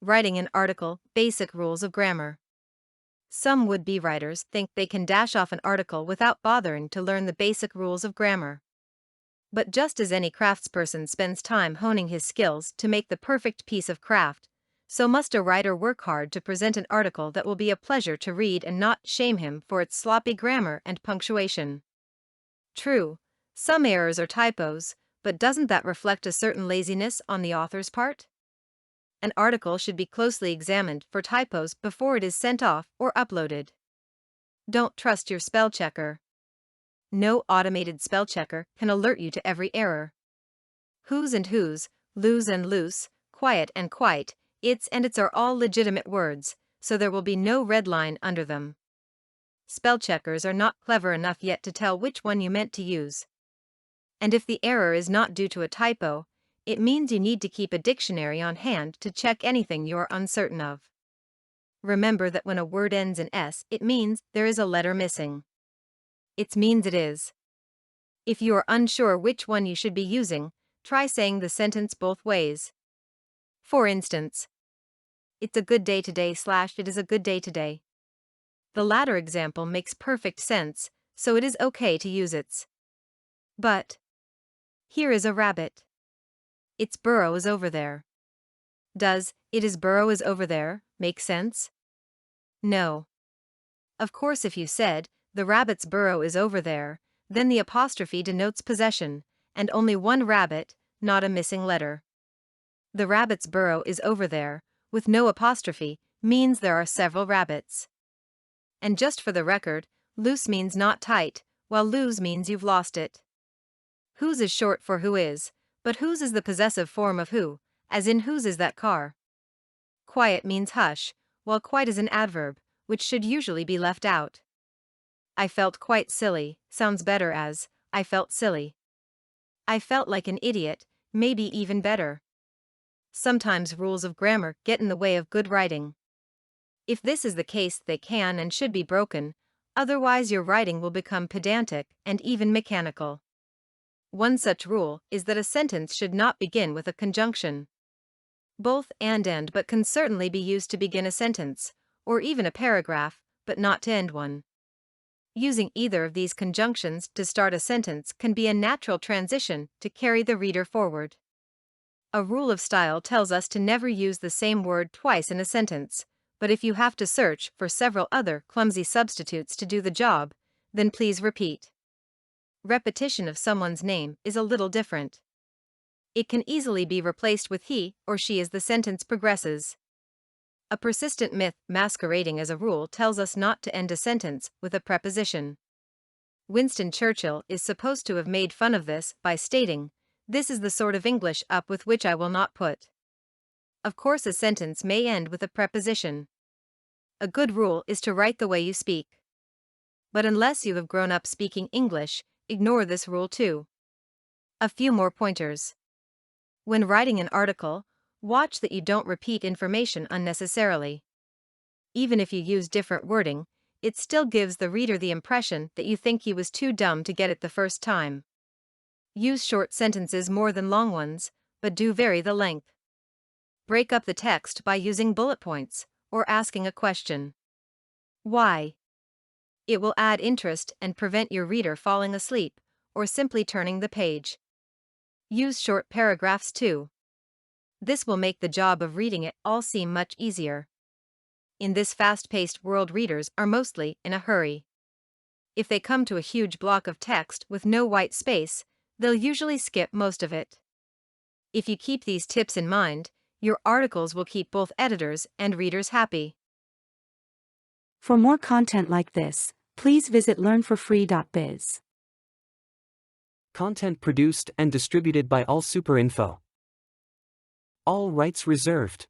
Writing an article, basic rules of grammar. Some would-be writers think they can dash off an article without bothering to learn the basic rules of grammar. But just as any craftsperson spends time honing his skills to make the perfect piece of craft, so must a writer work hard to present an article that will be a pleasure to read and not shame him for its sloppy grammar and punctuation. True, some errors are typos, but doesn't that reflect a certain laziness on the author's part? An article should be closely examined for typos before it is sent off or uploaded. Don't trust your spell checker. No automated spell checker can alert you to every error. Whose and whose, lose and loose, quiet and quite, its and its are all legitimate words, so there will be no red line under them. Spell checkers are not clever enough yet to tell which one you meant to use. And if the error is not due to a typo, it means you need to keep a dictionary on hand to check anything you're uncertain of. Remember that when a word ends in S, it means there is a letter missing. It means it is. If you are unsure which one you should be using, try saying the sentence both ways. For instance, it's a good day today / it is a good day today. The latter example makes perfect sense, so it is okay to use its. But here is a rabbit. Its burrow is over there. Does "it is burrow is over there" make sense? No. Of course, if you said, "the rabbit's burrow is over there," then the apostrophe denotes possession, and only one rabbit, not a missing letter. The rabbit's burrow is over there, with no apostrophe, means there are several rabbits. And just for the record, loose means not tight, while lose means you've lost it. Whose is short for who is, but whose is the possessive form of who, as in whose is that car. Quiet means hush, while quite is an adverb, which should usually be left out. I felt quite silly sounds better as I felt silly. I felt like an idiot, maybe even better. Sometimes rules of grammar get in the way of good writing. If this is the case, they can and should be broken, otherwise your writing will become pedantic and even mechanical. One such rule is that a sentence should not begin with a conjunction. Both and but can certainly be used to begin a sentence, or even a paragraph, but not to end one. Using either of these conjunctions to start a sentence can be a natural transition to carry the reader forward. A rule of style tells us to never use the same word twice in a sentence, but if you have to search for several other clumsy substitutes to do the job, then please repeat. Repetition of someone's name is a little different. It can easily be replaced with he or she as the sentence progresses. A persistent myth masquerading as a rule tells us not to end a sentence with a preposition. Winston Churchill is supposed to have made fun of this by stating, "This is the sort of English up with which I will not put." Of course, a sentence may end with a preposition. A good rule is to write the way you speak. But unless you have grown up speaking English, ignore this rule too. A few more pointers. When writing an article, watch that you don't repeat information unnecessarily. Even if you use different wording, it still gives the reader the impression that you think he was too dumb to get it the first time. Use short sentences more than long ones, but do vary the length. Break up the text by using bullet points or asking a question. Why? It will add interest and prevent your reader falling asleep or simply turning the page. Use short paragraphs too. This will make the job of reading it all seem much easier. In this fast-paced world, readers are mostly in a hurry. If they come to a huge block of text with no white space, they'll usually skip most of it. If you keep these tips in mind, your articles will keep both editors and readers happy. For more content like this, please visit learnforfree.biz. Content produced and distributed by AllSuperInfo. All rights reserved.